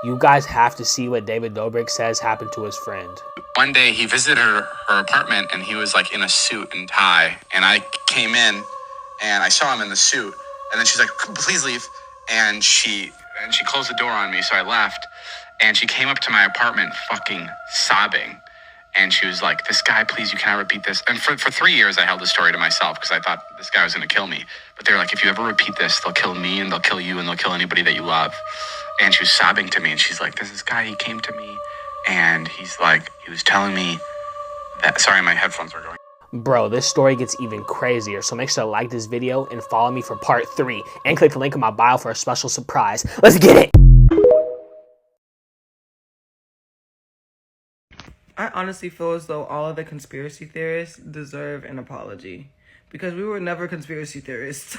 You guys have to see what David Dobrik says happened to his friend. One day he visited her apartment and he was like in a suit and tie. And I came in and I saw him in the suit. And then she's like, please leave. And she closed the door on me. So I left and she came up to my apartment fucking sobbing. And she was like, this guy, please, you cannot repeat this. And for 3 years, I held the story to myself because I thought this guy was going to kill me. But they were like, if you ever repeat this, they'll kill me and they'll kill you and they'll kill anybody that you love. And she was sobbing to me. And she's like, there's this guy, he came to me. And he's like, he was telling me that, sorry, my headphones are going. Bro, this story gets even crazier, so make sure to like this video and follow me for part 3. And click the link in my bio for a special surprise. Let's get it! I honestly feel as though all of the conspiracy theorists deserve an apology. Because we were never conspiracy theorists.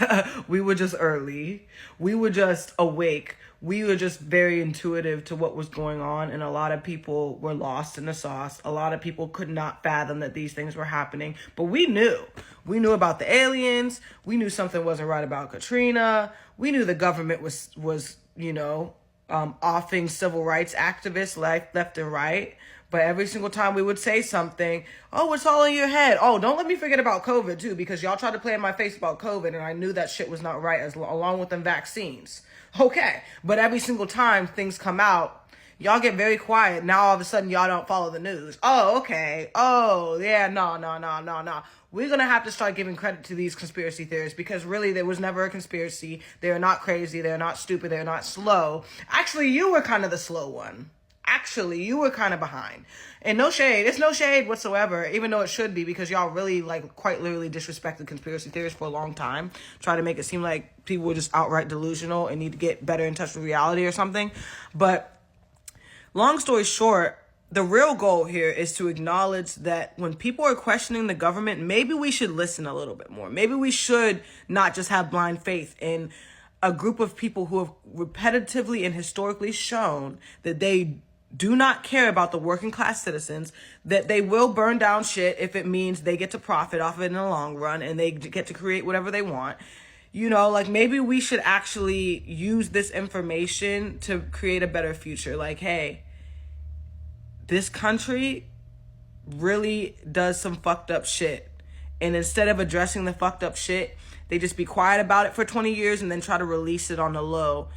We were just early. We were just awake. We were just very intuitive to what was going on. And a lot of people were lost in the sauce. A lot of people could not fathom that these things were happening. But we knew. We knew about the aliens. We knew something wasn't right about Katrina. We knew the government was offing civil rights activists left and right. But every single time we would say something, oh, it's all in your head. Oh, don't let me forget about COVID, too, because y'all tried to play in my face about COVID, and I knew that shit was not right, along with them vaccines. Okay, but every single time things come out, y'all get very quiet. Now, all of a sudden, y'all don't follow the news. Oh, okay. Oh, yeah, no. We're going to have to start giving credit to these conspiracy theorists because really there was never a conspiracy. They're not crazy. They're not stupid. They're not slow. Actually, you were kind of the slow one. Actually, you were kind of behind. And no shade. It's no shade whatsoever, even though it should be, because y'all really, quite literally disrespected conspiracy theories for a long time. Try to make it seem like people were just outright delusional and need to get better in touch with reality or something. But long story short, the real goal here is to acknowledge that when people are questioning the government, maybe we should listen a little bit more. Maybe we should not just have blind faith in a group of people who have repetitively and historically shown that they do not care about the working class citizens, that they will burn down shit if it means they get to profit off of it in the long run and they get to create whatever they want. Maybe we should actually use this information to create a better future. Hey, this country really does some fucked up shit. And instead of addressing the fucked up shit, they just be quiet about it for 20 years and then try to release it on the low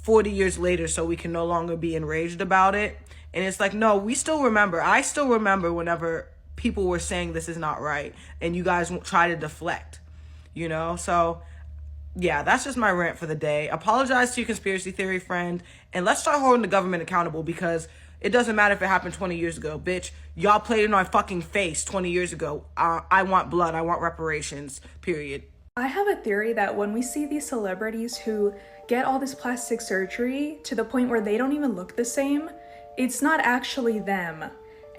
40 years later so we can no longer be enraged about it. And it's like, no, I still remember whenever people were saying this is not right and you guys try to deflect, So, yeah, that's just my rant for the day. Apologize to your conspiracy theory friend and let's start holding the government accountable because it doesn't matter if it happened 20 years ago, bitch. Y'all played in my fucking face 20 years ago. I want blood. I want reparations, period. I have a theory that when we see these celebrities who get all this plastic surgery to the point where they don't even look the same, it's not actually them.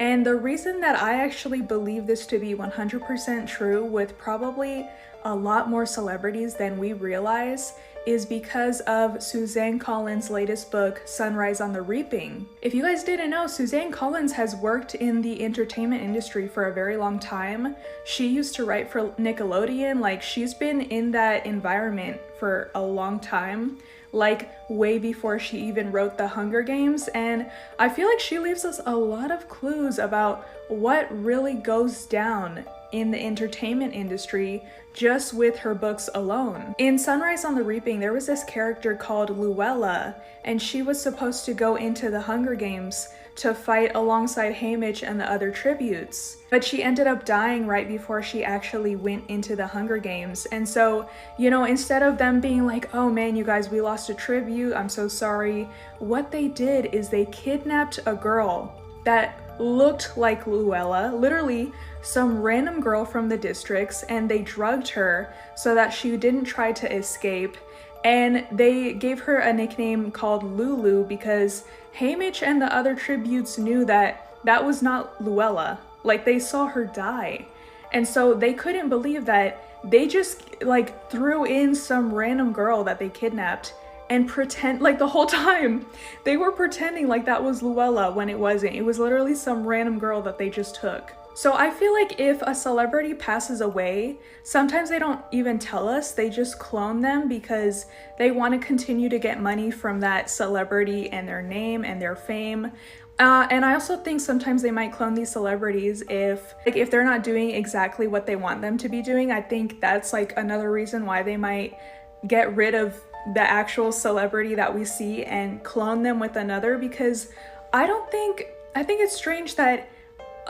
And the reason that I actually believe this to be 100% true with probably a lot more celebrities than we realize is because of Suzanne Collins' latest book, Sunrise on the Reaping. If you guys didn't know, Suzanne Collins has worked in the entertainment industry for a very long time. She used to write for Nickelodeon. She's been in that environment for a long time, way before she even wrote The Hunger Games. And I feel like she leaves us a lot of clues about what really goes down in the entertainment industry just with her books alone. In Sunrise on the Reaping, there was this character called Luella, and she was supposed to go into the Hunger Games to fight alongside Haymitch and the other tributes. But she ended up dying right before she actually went into the Hunger Games. And so, instead of them being like, oh man, you guys, we lost a tribute, I'm so sorry, what they did is they kidnapped a girl that looked like Luella, literally some random girl from the districts, and they drugged her so that she didn't try to escape. And they gave her a nickname called Lulu because Haymitch and the other tributes knew that that was not Luella. They saw her die. And so they couldn't believe that they just threw in some random girl that they kidnapped and pretend the whole time they were pretending like that was Luella when it wasn't. It was literally some random girl that they just took. So I feel like if a celebrity passes away, sometimes they don't even tell us, they just clone them because they want to continue to get money from that celebrity and their name and their fame. And I also think sometimes they might clone these celebrities if they're not doing exactly what they want them to be doing. I think that's like another reason why they might get rid of the actual celebrity that we see and clone them with another, because I think it's strange that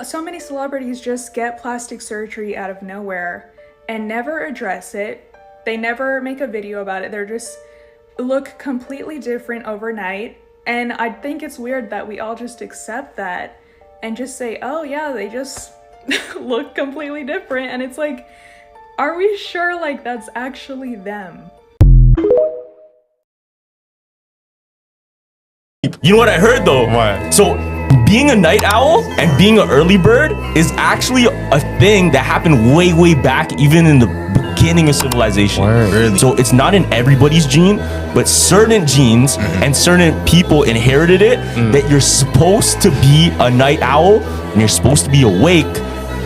so many celebrities just get plastic surgery out of nowhere and never address it. They never make a video about it. They're just look completely different overnight. And I think it's weird that we all just accept that and just say, oh yeah, they just look completely different. And it's like, are we sure like that's actually them? You know what I heard though? What? So being a night owl and being an early bird is actually a thing that happened way back, even in the beginning of civilization. Really? So it's not in everybody's gene, but certain genes and certain people inherited it, that you're supposed to be a night owl and you're supposed to be awake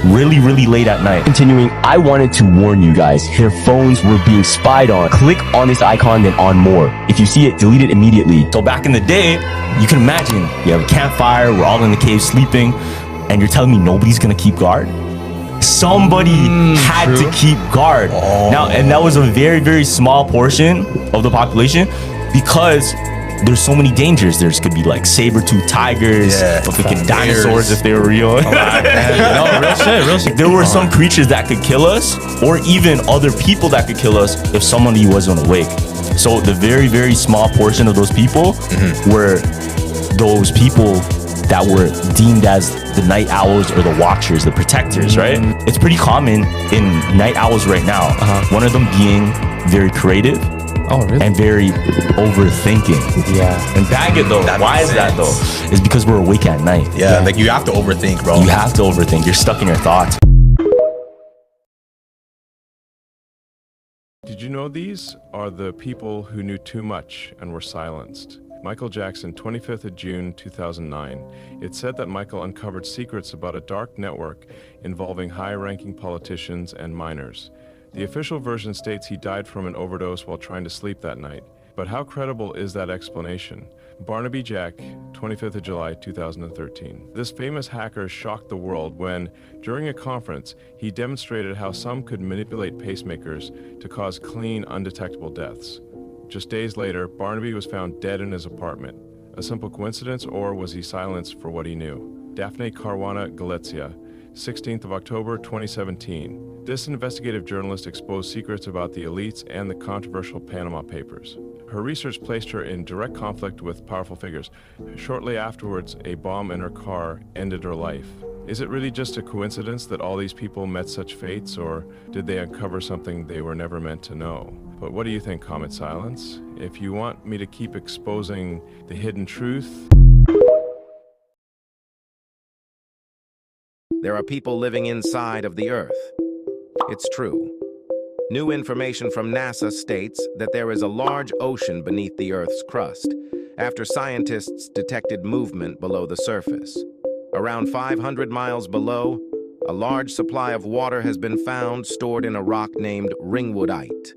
really late at night. Continuing, I wanted to warn you guys, their phones were being spied on. Click on this icon, then on more. If you see it, delete it immediately. So back in the day, you can imagine, you have a campfire, we're all in the cave sleeping, and you're telling me nobody's gonna keep guard? Somebody had to keep guard. Now, and that was a very small portion of the population, because there's so many dangers. There's could be like saber-toothed tigers, freaking dinosaurs if they were real. No, real shit. There were some creatures that could kill us, or even other people that could kill us if somebody wasn't awake. So the very small portion of those people were those people that were deemed as the night owls or the watchers, the protectors, right? It's pretty common in night owls right now. One of them being very creative. Oh, really? And very overthinking. Yeah. And Baggett though, why is that though? It's because we're awake at night. Yeah, like you have to overthink, bro. You have to overthink. You're stuck in your thoughts. Did you know these are the people who knew too much and were silenced? Michael Jackson, 25th of June, 2009. It's said that Michael uncovered secrets about a dark network involving high-ranking politicians and minors. The official version states he died from an overdose while trying to sleep that night. But how credible is that explanation? Barnaby Jack, 25th of July, 2013. This famous hacker shocked the world when, during a conference, he demonstrated how some could manipulate pacemakers to cause clean, undetectable deaths. Just days later, Barnaby was found dead in his apartment. A simple coincidence, or was he silenced for what he knew? Daphne Caruana Galizia, 16th of October, 2017. This investigative journalist exposed secrets about the elites and the controversial Panama Papers. Her research placed her in direct conflict with powerful figures. Shortly afterwards, a bomb in her car ended her life. Is it really just a coincidence that all these people met such fates, or did they uncover something they were never meant to know? But what do you think, Comet Silence? If you want me to keep exposing the hidden truth... There are people living inside of the Earth. It's true. New information from NASA states that there is a large ocean beneath the Earth's crust, after scientists detected movement below the surface. Around 500 miles below, a large supply of water has been found stored in a rock named ringwoodite.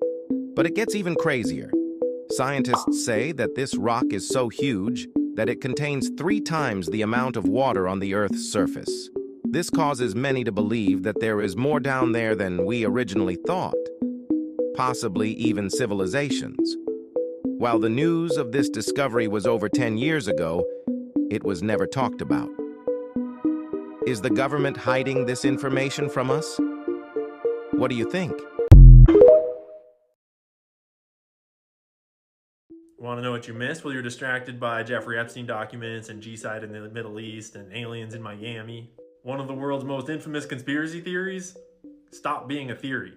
But it gets even crazier. Scientists say that this rock is so huge that it contains 3 times the amount of water on the Earth's surface. This causes many to believe that there is more down there than we originally thought, possibly even civilizations. While the news of this discovery was over 10 years ago, it was never talked about. Is the government hiding this information from us? What do you think? Want to know what you missed while you're distracted by Jeffrey Epstein documents and G-Side in the Middle East and aliens in Miami? One of the world's most infamous conspiracy theories? Stop being a theory.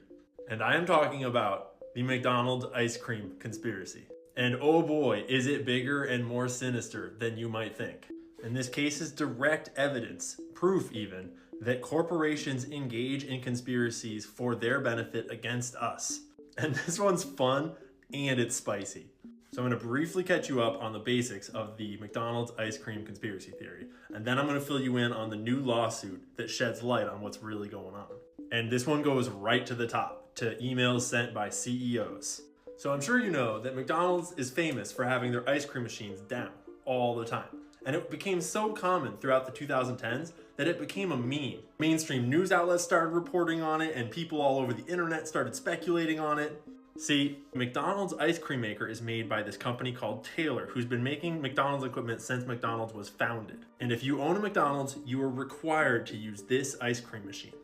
And I am talking about the McDonald's ice cream conspiracy. And oh boy, is it bigger and more sinister than you might think. And this case is direct evidence, proof even, that corporations engage in conspiracies for their benefit against us. And this one's fun and it's spicy. So I'm going to briefly catch you up on the basics of the McDonald's ice cream conspiracy theory, and then I'm going to fill you in on the new lawsuit that sheds light on what's really going on. And this one goes right to the top, to emails sent by CEOs. So I'm sure you know that McDonald's is famous for having their ice cream machines down all the time. And it became so common throughout the 2010s that it became a meme. Mainstream news outlets started reporting on it, and people all over the internet started speculating on it. See, McDonald's ice cream maker is made by this company called Taylor, who's been making McDonald's equipment since McDonald's was founded. And if you own a McDonald's, you are required to use this ice cream machine.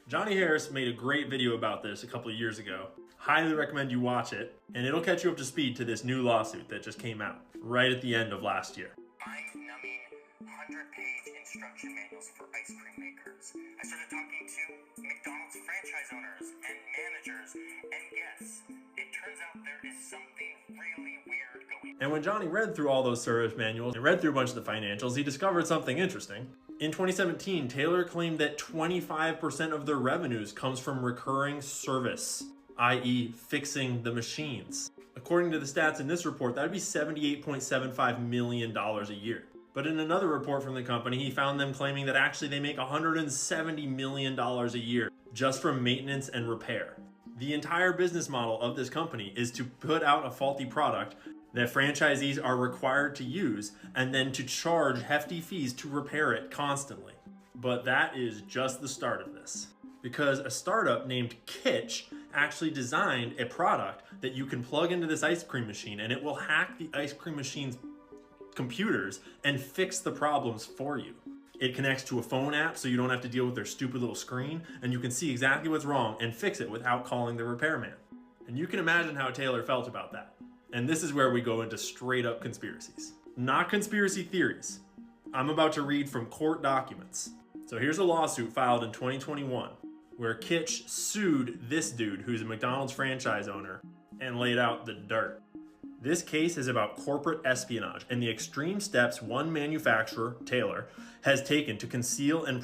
Johnny Harris made a great video about this a couple of years ago. Highly recommend you watch it, and it'll catch you up to speed to this new lawsuit that just came out right at the end of last year. Mind-numbing 100-page instruction manuals for ice cream makers. I started talking to McDonald's franchise owners and managers, and yes, it turns out there is something really weird going on. And when Johnny read through all those service manuals and read through a bunch of the financials, he discovered something interesting. In 2017, Taylor claimed that 25% of their revenues comes from recurring service, i.e. fixing the machines. According to the stats in this report, that would be $78.75 million a year. But in another report from the company, he found them claiming that actually they make $170 million a year just from maintenance and repair. The entire business model of this company is to put out a faulty product that franchisees are required to use and then to charge hefty fees to repair it constantly. But that is just the start of this. Because a startup named Kitsch actually designed a product that you can plug into this ice cream machine, and it will hack the ice cream machine's computers and fix the problems for you. It connects to a phone app so you don't have to deal with their stupid little screen, and you can see exactly what's wrong and fix it without calling the repairman. And you can imagine how Taylor felt about that. And this is where we go into straight up conspiracies. Not conspiracy theories. I'm about to read from court documents. So here's a lawsuit filed in 2021 where Kitsch sued this dude who's a McDonald's franchise owner and laid out the dirt. This case is about corporate espionage and the extreme steps one manufacturer, Taylor, has taken to conceal and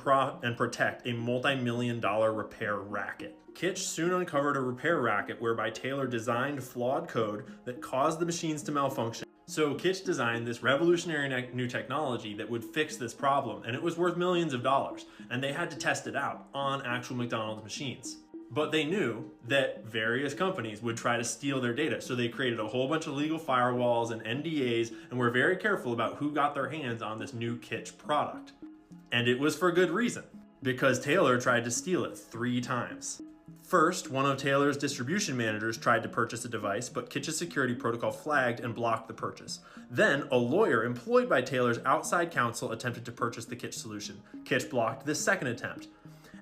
protect a multi-million-dollar repair racket. Kitsch soon uncovered a repair racket whereby Taylor designed flawed code that caused the machines to malfunction. So Kitsch designed this revolutionary new technology that would fix this problem, and it was worth millions of dollars, and they had to test it out on actual McDonald's machines. But they knew that various companies would try to steal their data, so they created a whole bunch of legal firewalls and NDAs and were very careful about who got their hands on this new Kitsch product. And it was for good reason, because Taylor tried to steal it 3 times. First, one of Taylor's distribution managers tried to purchase a device, but Kitsch's security protocol flagged and blocked the purchase. Then, a lawyer employed by Taylor's outside counsel attempted to purchase the Kitsch solution. Kitsch blocked the second attempt.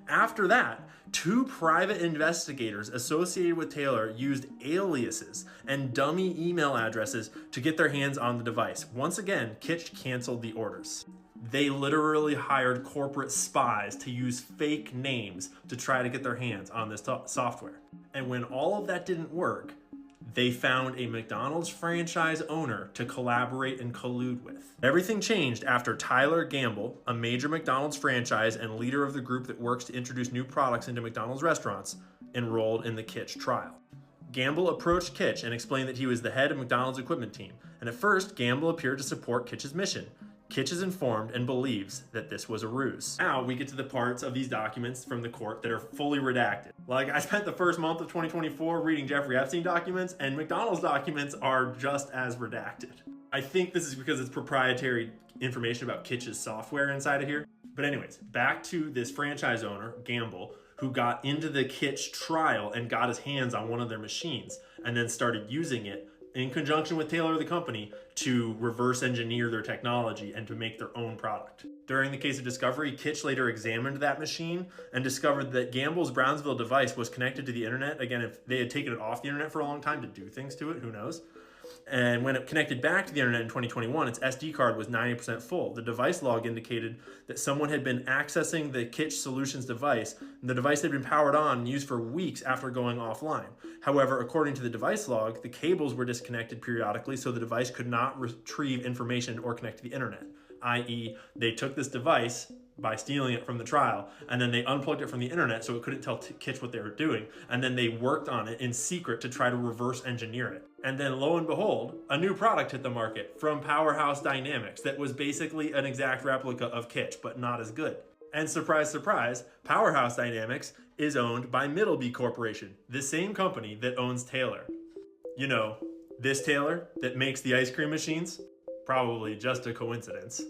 After that, 2 private investigators associated with Taylor used aliases and dummy email addresses to get their hands on the device. Once again, Kitsch canceled the orders. They literally hired corporate spies to use fake names to try to get their hands on this software. And when all of that didn't work, they found a McDonald's franchise owner to collaborate and collude with. Everything changed after Tyler Gamble, a major McDonald's franchise and leader of the group that works to introduce new products into McDonald's restaurants, enrolled in the Kitsch trial. Gamble approached Kitsch and explained that he was the head of McDonald's equipment team, and at first, Gamble appeared to support Kitsch's mission. Kitsch is informed and believes that this was a ruse. Now we get to the parts of these documents from the court that are fully redacted. Like, I spent the first month of 2024 reading Jeffrey Epstein documents, and McDonald's documents are just as redacted. I think this is because it's proprietary information about Kitsch's software inside of here. But anyways, back to this franchise owner, Gamble, who got into the Kitsch trial and got his hands on one of their machines and then started using it in conjunction with Taylor, the company, to reverse engineer their technology and to make their own product. During the case of discovery, Kitsch later examined that machine and discovered that Gamble's Brownsville device was connected to the internet. Again, if they had taken it off the internet for a long time to do things to it, who knows? And when it connected back to the internet in 2021, its SD card was 90% full. The device log indicated that someone had been accessing the Kitsch Solutions device, and the device had been powered on and used for weeks after going offline. However, according to the device log, the cables were disconnected periodically, so the device could not retrieve information or connect to the internet. I.e., they took this device by stealing it from the trial, and then they unplugged it from the internet so it couldn't tell Kitsch what they were doing, and then they worked on it in secret to try to reverse engineer it. And then lo and behold, a new product hit the market from Powerhouse Dynamics that was basically an exact replica of Kitsch, but not as good. And surprise, surprise, Powerhouse Dynamics is owned by Middleby Corporation, the same company that owns Taylor. You know, this Taylor that makes the ice cream machines? Probably just a coincidence.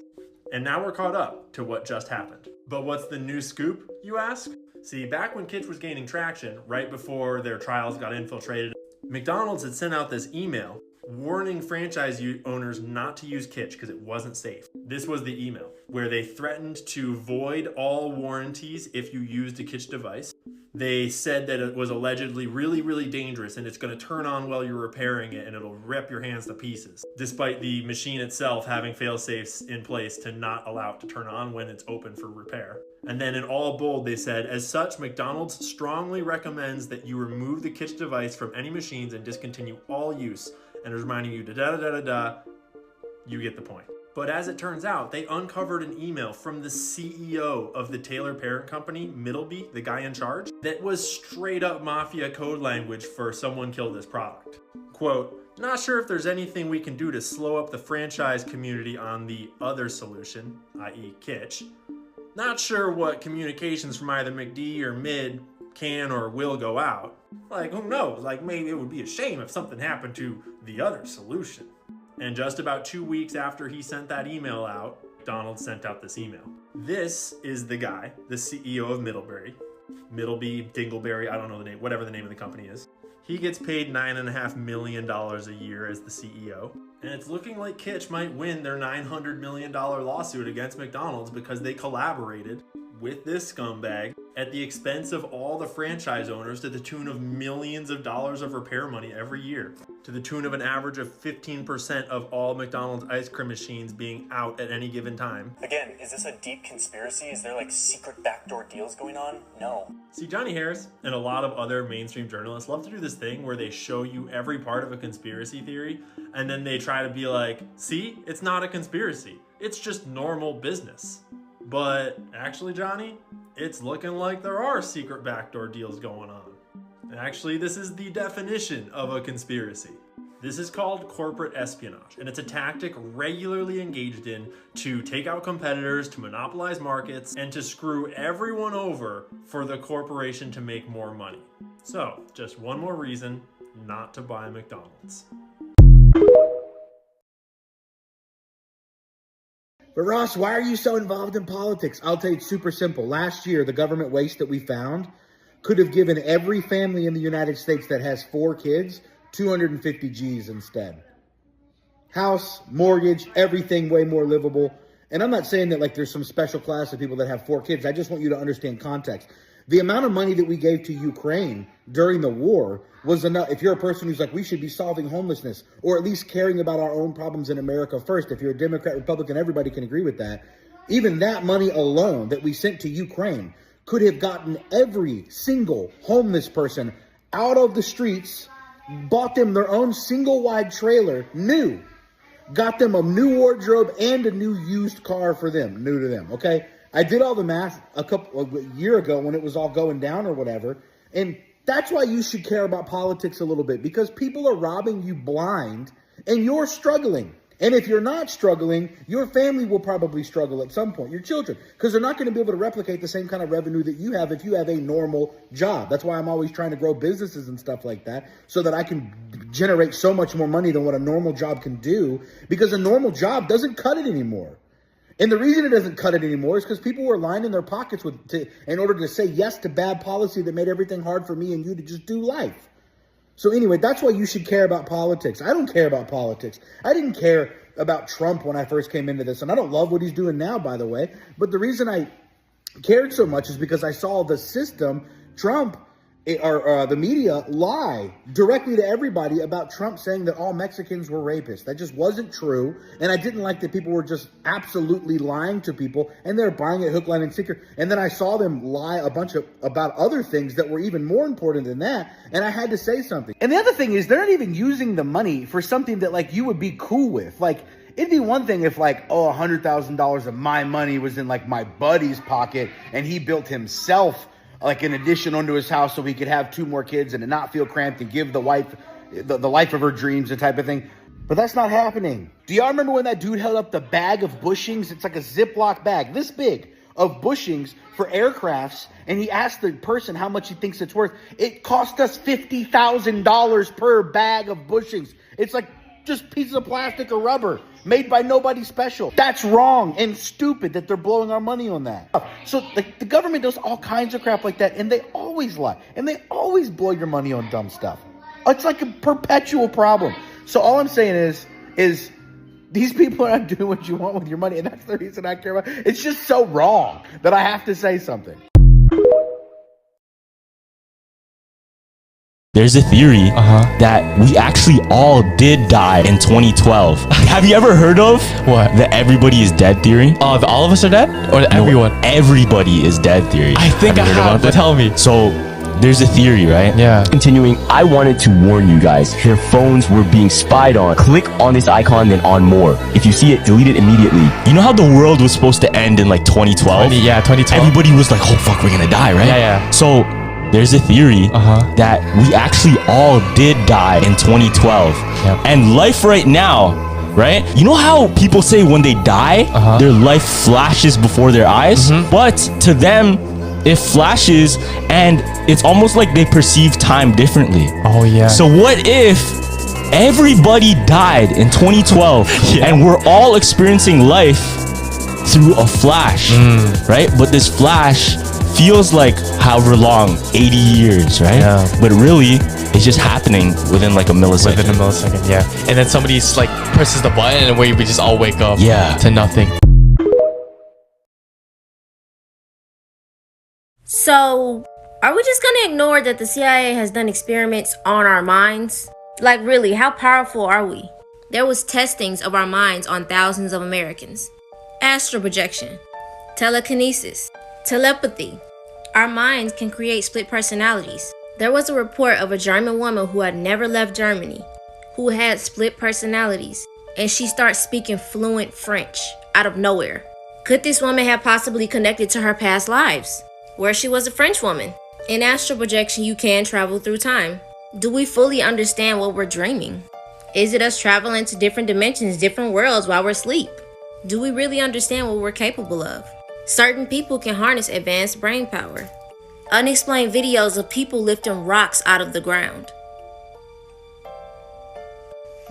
And now we're caught up to what just happened. But what's the new scoop, you ask? See, back when Kitsch was gaining traction, right before their trials got infiltrated, McDonald's had sent out this email warning franchise owners not to use Kitsch because it wasn't safe. This was the email where they threatened to void all warranties if you used a Kitsch device. They said that it was allegedly really, really dangerous and it's going to turn on while you're repairing it and it'll rip your hands to pieces, despite the machine itself having fail-safes in place to not allow it to turn on when it's open for repair. And then in all bold, they said, as such, McDonald's strongly recommends that you remove the Kitsch device from any machines and discontinue all use, and is reminding you da-da-da-da-da, you get the point. But as it turns out, they uncovered an email from the CEO of the Taylor parent company, Middleby, the guy in charge, that was straight up mafia code language for someone killed this product. Quote, not sure if there's anything we can do to slow up the franchise community on the other solution, i.e. Kitsch. Not sure what communications from either McD or Mid can or will go out. Like, who knows? Like, maybe it would be a shame if something happened to the other solution. And just about 2 weeks after he sent that email out, McDonald's sent out this email. This is the guy, the CEO of Middleby, Dingleberry, I don't know the name, whatever the name of the company is. He gets paid $9.5 million a year as the CEO. And it's looking like Kitsch might win their $900 million lawsuit against McDonald's because they collaborated with this scumbag at the expense of all the franchise owners to the tune of millions of dollars of repair money every year, to the tune of an average of 15% of all McDonald's ice cream machines being out at any given time. Again, is this a deep conspiracy? Is there like secret backdoor deals going on? No. See, Johnny Harris and a lot of other mainstream journalists love to do this thing where they show you every part of a conspiracy theory and then they try to be like, see, it's not a conspiracy. It's just normal business. But actually, Johnny, it's looking like there are secret backdoor deals going on. Actually, this is the definition of a conspiracy. This is called corporate espionage, and it's a tactic regularly engaged in to take out competitors, to monopolize markets, and to screw everyone over for the corporation to make more money. So, just one more reason not to buy McDonald's. But Ross, why are you so involved in politics? I'll tell you, it's super simple. Last year, the government waste that we found could have given every family in the United States that has 4 kids 250 G's instead. House, mortgage, everything way more livable. And I'm not saying that like there's some special class of people that have 4 kids. I just want you to understand context. The amount of money that we gave to Ukraine during the war was enough. If you're a person who's like, we should be solving homelessness or at least caring about our own problems in America first. If you're a Democrat, Republican, everybody can agree with that. Even that money alone that we sent to Ukraine could have gotten every single homeless person out of the streets, bought them their own single wide trailer, new, got them a new wardrobe and a new used car for them, new to them. Okay. I did all the math a year ago when it was all going down or whatever. And that's why you should care about politics a little bit, because people are robbing you blind and you're struggling. And if you're not struggling, your family will probably struggle at some point, your children, because they're not going to be able to replicate the same kind of revenue that you have if you have a normal job. That's why I'm always trying to grow businesses and stuff like that so that I can generate so much more money than what a normal job can do, because a normal job doesn't cut it anymore. And the reason it doesn't cut it anymore is because people were lining their pockets in order to say yes to bad policy that made everything hard for me and you to just do life. So anyway, that's why you should care about politics. I don't care about politics. I didn't care about Trump when I first came into this. And I don't love what he's doing now, by the way. But the reason I cared so much is because I saw the system, Trump, or the media lie directly to everybody about Trump saying that all Mexicans were rapists. That just wasn't true. And I didn't like that people were just absolutely lying to people and they're buying it hook, line, and sinker. And then I saw them lie about other things that were even more important than that. And I had to say something. And the other thing is they're not even using the money for something that like you would be cool with. Like, it'd be one thing if like, oh, $100,000 of my money was in like my buddy's pocket and he built himself like an addition onto his house so he could have 2 more kids and not feel cramped and give the wife the life of her dreams and type of thing. But that's not happening. Do y'all remember when that dude held up the bag of bushings? It's like a Ziploc bag, this big, of bushings for aircrafts, and he asked the person how much he thinks it's worth. It cost us $50,000 per bag of bushings. It's like just pieces of plastic or rubber made by nobody special. That's wrong and stupid that they're blowing our money on that. So the government does all kinds of crap like that, and they always lie, and they always blow your money on dumb stuff. It's like a perpetual problem. So all I'm saying is these people are not doing what you want with your money, and that's the reason I care about it. It's just so wrong that I have to say something. There's a theory that we actually all did die in 2012. Have you ever heard of What? the everybody is dead theory? Oh, all of us are dead? Or everyone? Everybody is dead theory. I think I have, but tell me. So there's a theory, right? Yeah. Continuing, I wanted to warn you guys, your phones were being spied on. Click on this icon, then on more. If you see it, delete it immediately. You know how the world was supposed to end in like 2012? 2012. Everybody was like, oh fuck, we're gonna die, right? Yeah. So there's a theory that we actually all did die in 2012. Yep. And life right now, right? You know how people say when they die, their life flashes before their eyes? But to them, it flashes and it's almost like they perceive time differently. Oh, yeah. So what if everybody died in 2012 and we're all experiencing life through a flash, right? But this flash feels like however long, 80 years, right? Yeah. But really, it's just happening within like a millisecond. Within a millisecond, yeah. And then somebody's like presses the button and we just all wake up to nothing. So, are we just gonna ignore that the CIA has done experiments on our minds? Like really, how powerful are we? There was testings of our minds on thousands of Americans. Astral projection, telekinesis, telepathy. Our minds can create split personalities. There was a report of a German woman who had never left Germany, who had split personalities, and she starts speaking fluent French out of nowhere. Could this woman have possibly connected to her past lives, where she was a French woman? In astral projection, you can travel through time. Do we fully understand what we're dreaming? Is it us traveling to different dimensions, different worlds while we're asleep? Do we really understand what we're capable of? Certain people can harness advanced brain power. Unexplained videos of people lifting rocks out of the ground.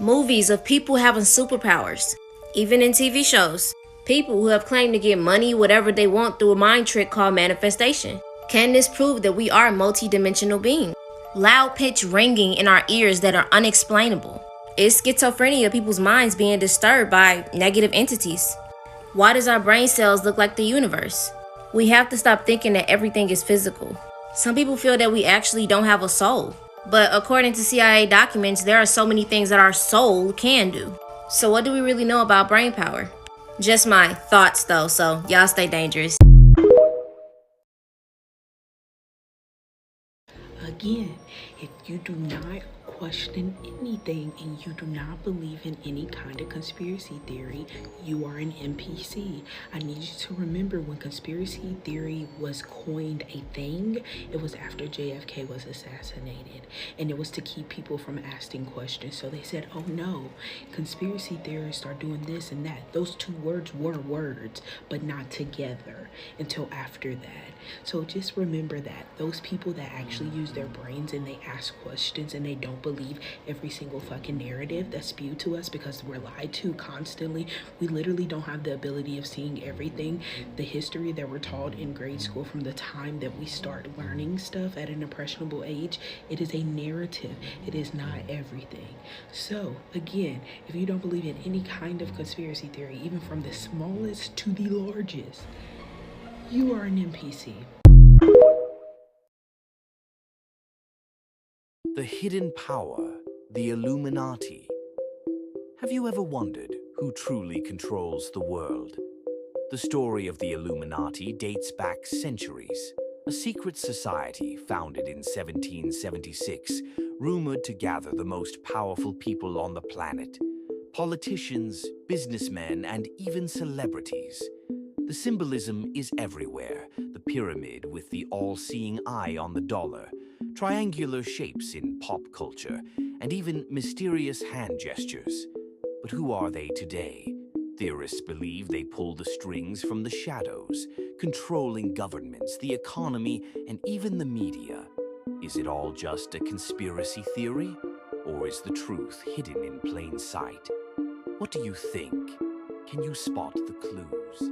Movies of people having superpowers. Even in TV shows. People who have claimed to get money, whatever they want, through a mind trick called manifestation. Can this prove that we are multidimensional beings? Loud pitch ringing in our ears that are unexplainable. Is schizophrenia people's minds being disturbed by negative entities? Why does our brain cells look like the universe? We have to stop thinking that everything is physical. Some people feel that we actually don't have a soul. But according to CIA documents, there are so many things that our soul can do. So what do we really know about brain power? Just my thoughts though, so y'all stay dangerous. Again, if you do not question anything and you do not believe in any kind of conspiracy theory, you are an NPC. I need you to remember when conspiracy theory was coined a thing, it was after JFK was assassinated, and it was to keep people from asking questions. So they said, oh no, conspiracy theorists are doing this and that. Those two words were words, but not together until after that. So just remember that those people that actually use their brains and they ask questions and they don't believe every single fucking narrative that's spewed to us because we're lied to constantly. We literally don't have the ability of seeing everything. The history that we're taught in grade school from the time that we start learning stuff at an impressionable age, it is a narrative. It is not everything. So again, if you don't believe in any kind of conspiracy theory, even from the smallest to the largest, you are an NPC. The hidden power, the Illuminati. Have you ever wondered who truly controls the world? The story of the Illuminati dates back centuries. A secret society founded in 1776, rumored to gather the most powerful people on the planet. Politicians, businessmen, and even celebrities. The symbolism is everywhere. The pyramid with the all-seeing eye on the dollar, triangular shapes in pop culture, and even mysterious hand gestures. But who are they today? Theorists believe they pull the strings from the shadows, controlling governments, the economy, and even the media. Is it all just a conspiracy theory? Or is the truth hidden in plain sight? What do you think? Can you spot the clues?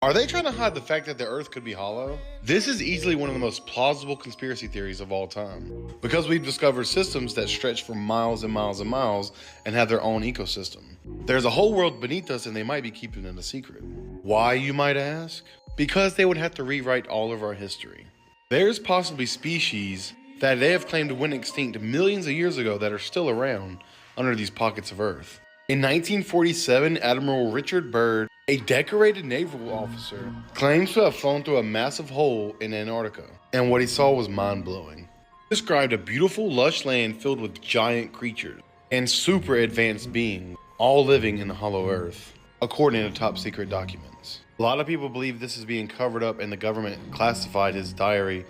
Are they trying to hide the fact that the Earth could be hollow? This is easily one of the most plausible conspiracy theories of all time, because we've discovered systems that stretch for miles and miles and miles and have their own ecosystem. There's a whole world beneath us and they might be keeping it a secret. Why, you might ask? Because they would have to rewrite all of our history. There's possibly species that they have claimed went extinct millions of years ago that are still around under these pockets of Earth. In 1947, Admiral Richard Byrd, a decorated naval officer, claims to have flown through a massive hole in Antarctica, and what he saw was mind-blowing. He described a beautiful, lush land filled with giant creatures and super advanced beings, all living in the hollow Earth, according to top-secret documents. A lot of people believe this is being covered up and the government classified his diary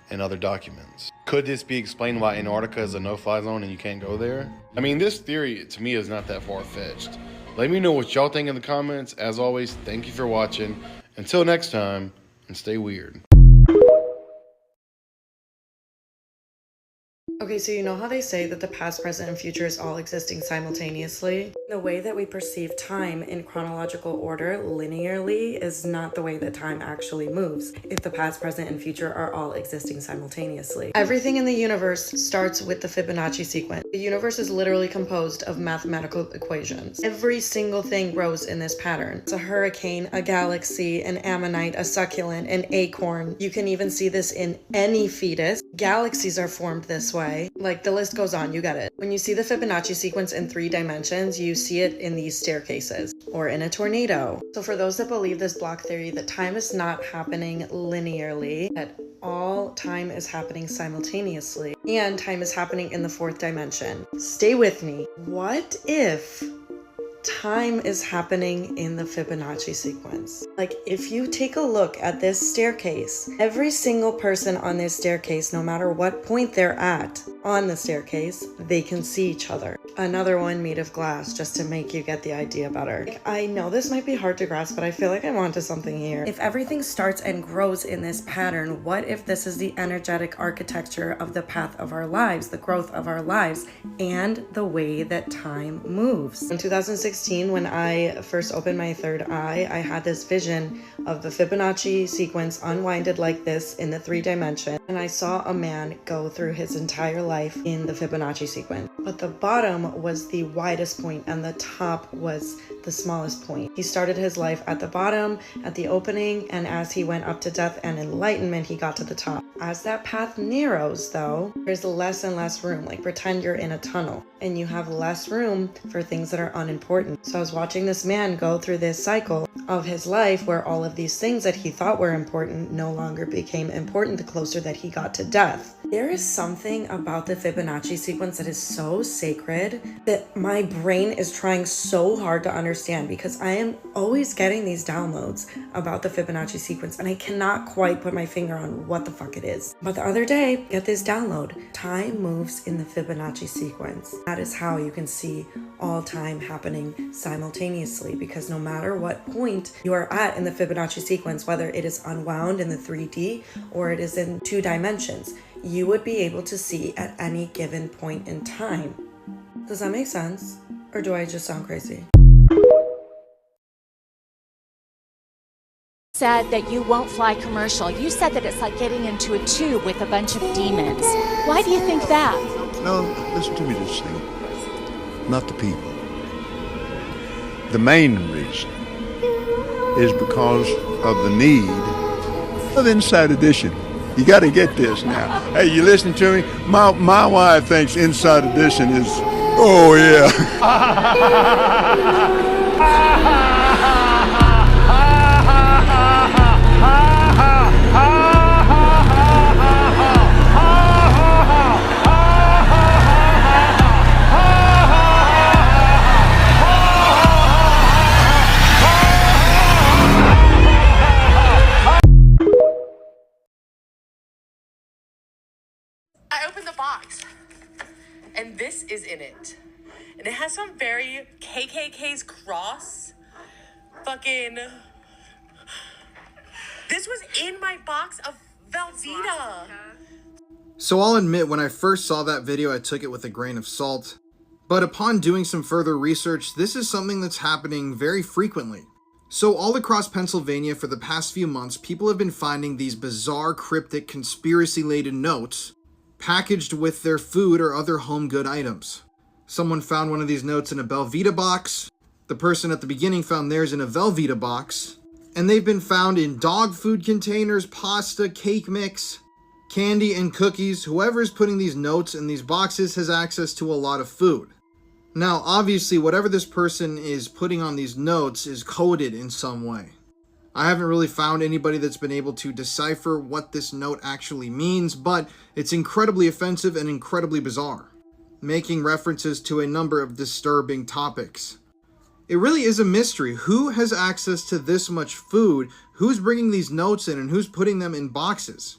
and other documents. Could this be explained why Antarctica is a no-fly zone and you can't go there? I mean, this theory to me is not that far-fetched. Let me know what y'all think in the comments. As always, thank you for watching. Until next time, and stay weird. Okay, so you know how they say that the past, present, and future is all existing simultaneously? The way that we perceive time in chronological order linearly is not the way that time actually moves if the past, present, and future are all existing simultaneously. Everything in the universe starts with the Fibonacci sequence. The universe is literally composed of mathematical equations. Every single thing grows in this pattern. It's a hurricane, a galaxy, an ammonite, a succulent, an acorn. You can even see this in any fetus. Galaxies are formed this way. Like, the list goes on, you get it. When you see the Fibonacci sequence in 3 dimensions, you see it in these staircases or in a tornado. So for those that believe this block theory that time is not happening linearly, that all time is happening simultaneously, and time is happening in the 4th dimension, stay with me. What if time is happening in the Fibonacci sequence? Like, if you take a look at this staircase, every single person on this staircase, no matter what point they're at on the staircase, they can see each other. Another one made of glass, just to make you get the idea better. Like, I know this might be hard to grasp, but I feel like I'm onto something here. If everything starts and grows in this pattern, what if this is the energetic architecture of the path of our lives, the growth of our lives, and the way that time moves? In 2016, when I first opened my third eye, I had this vision of the Fibonacci sequence unwinded like this in the 3 dimension, and I saw a man go through his entire life in the Fibonacci sequence. But the bottom was the widest point and the top was the smallest point. He started his life at the bottom, at the opening, and as he went up to death and enlightenment, he got to the top. As that path narrows, though, there's less and less room. Like, pretend you're in a tunnel and you have less room for things that are unimportant. So I was watching this man go through this cycle of his life where all of these things that he thought were important no longer became important the closer that he got to death. There is something about the Fibonacci sequence that is so sacred that my brain is trying so hard to understand, because I am always getting these downloads about the Fibonacci sequence and I cannot quite put my finger on what the fuck it is. But the other day, get this download. Time moves in the Fibonacci sequence. That is how you can see all time happening simultaneously, because no matter what point you are at in the Fibonacci sequence, whether it is unwound in the 3D or it is in 2 dimensions, you would be able to see at any given point in time. Does that make sense? Or do I just sound crazy? Said that you won't fly commercial. You said that it's like getting into a tube with a bunch of demons. Why do you think that? No, listen to me this thing. Not the people. The main reason is because of the need of Inside Edition. You got to get this now. Hey, you listen to me? My wife thinks Inside Edition is, oh yeah. And it has some very KKK's cross. Fucking. This was in my box of Velveeta. So I'll admit, when I first saw that video, I took it with a grain of salt. But upon doing some further research, this is something that's happening very frequently. So all across Pennsylvania for the past few months, people have been finding these bizarre, cryptic, conspiracy-laden notes packaged with their food or other home good items. Someone found one of these notes in a Belvita box. The person at the beginning found theirs in a Velveeta box. And they've been found in dog food containers, pasta, cake mix, candy, and cookies. Whoever's putting these notes in these boxes has access to a lot of food. Now, obviously, whatever this person is putting on these notes is coded in some way. I haven't really found anybody that's been able to decipher what this note actually means, but it's incredibly offensive and incredibly bizarre, making references to a number of disturbing topics. It really is a mystery. Who has access to this much food? Who's bringing these notes in and who's putting them in boxes?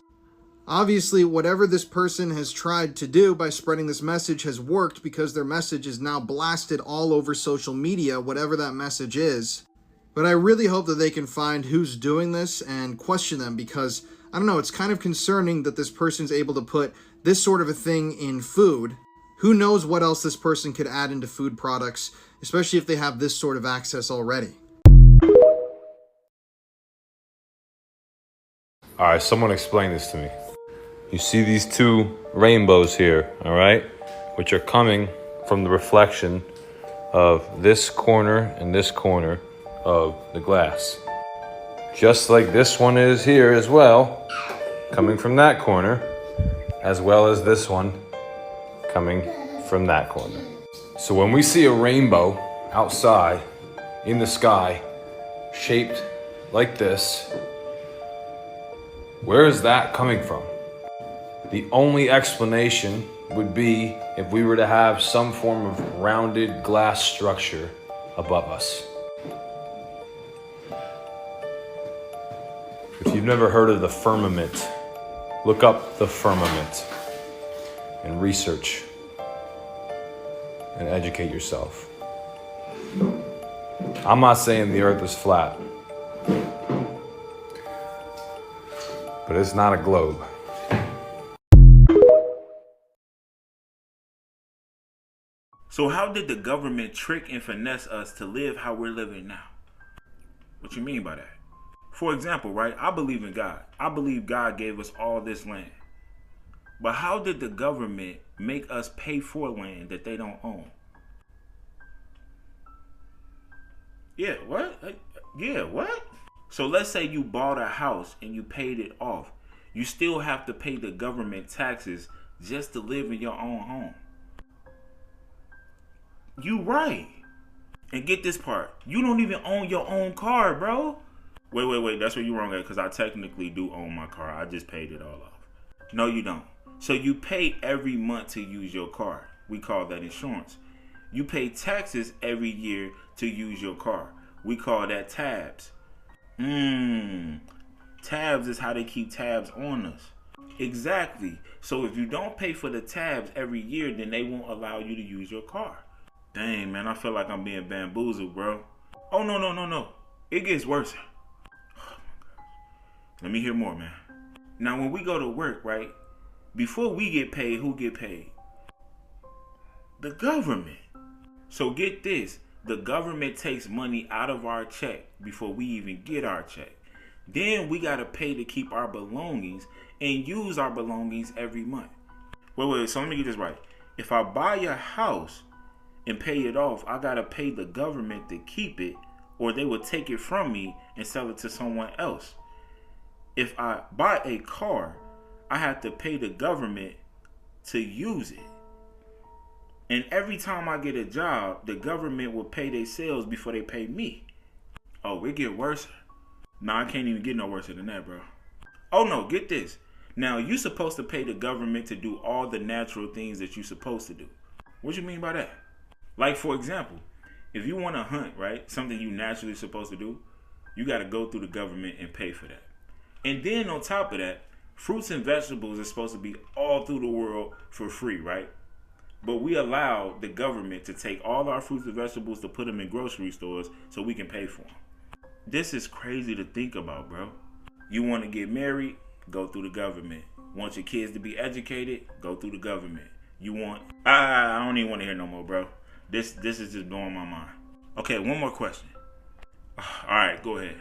Obviously, whatever this person has tried to do by spreading this message has worked, because their message is now blasted all over social media, whatever that message is. But I really hope that they can find who's doing this and question them, because, I don't know, it's kind of concerning that this person's able to put this sort of a thing in food. Who knows what else this person could add into food products, especially if they have this sort of access already. All right, someone explain this to me. You see these two rainbows here, all right, which are coming from the reflection of this corner and this corner of the glass. Just like this one is here as well, coming from that corner, as well as this one coming from that corner. So when we see a rainbow outside in the sky, shaped like this, where is that coming from? The only explanation would be if we were to have some form of rounded glass structure above us. If you've never heard of the firmament, look up the firmament and research and educate yourself. I'm not saying the earth is flat, but it's not a globe. So how did the government trick and finesse us to live how we're living now? What you mean by that? For example, right, I believe in God. I believe God gave us all this land. But how did the government make us pay for land that they don't own? Yeah, what? Yeah, what? So let's say you bought a house and you paid it off. You still have to pay the government taxes just to live in your own home. You right. And get this part. You don't even own your own car, bro. Wait. That's where you're wrong at, because I technically do own my car. I just paid it all off. No, you don't. So you pay every month to use your car. We call that insurance. You pay taxes every year to use your car. We call that tabs. Tabs is how they keep tabs on us. Exactly. So if you don't pay for the tabs every year, then they won't allow you to use your car. Dang, man, I feel like I'm being bamboozled, bro. Oh, no. It gets worse. Oh, my gosh. Let me hear more, man. Now, when we go to work, right, before we get paid, who get paid? The government. So get this. The government takes money out of our check before we even get our check. Then we got to pay to keep our belongings and use our belongings every month. Wait. So let me get this right. If I buy a house and pay it off, I gotta pay the government to keep it, or they will take it from me and sell it to someone else. If I buy a car, I have to pay the government to use it. And every time I get a job, the government will pay their sales before they pay me. Oh, it get worse? Nah, I can't even get no worse than that, bro. Oh no, get this. Now, you're supposed to pay the government to do all the natural things that you're supposed to do. What you mean by that? Like, for example, if you want to hunt, right, something you naturally supposed to do, you got to go through the government and pay for that. And then on top of that, fruits and vegetables are supposed to be all through the world for free, right? But we allow the government to take all our fruits and vegetables to put them in grocery stores so we can pay for them. This is crazy to think about, bro. You want to get married? Go through the government. Want your kids to be educated? Go through the government. You want... I don't even want to hear no more, bro. This is just blowing my mind. Okay, one more question. All right, go ahead.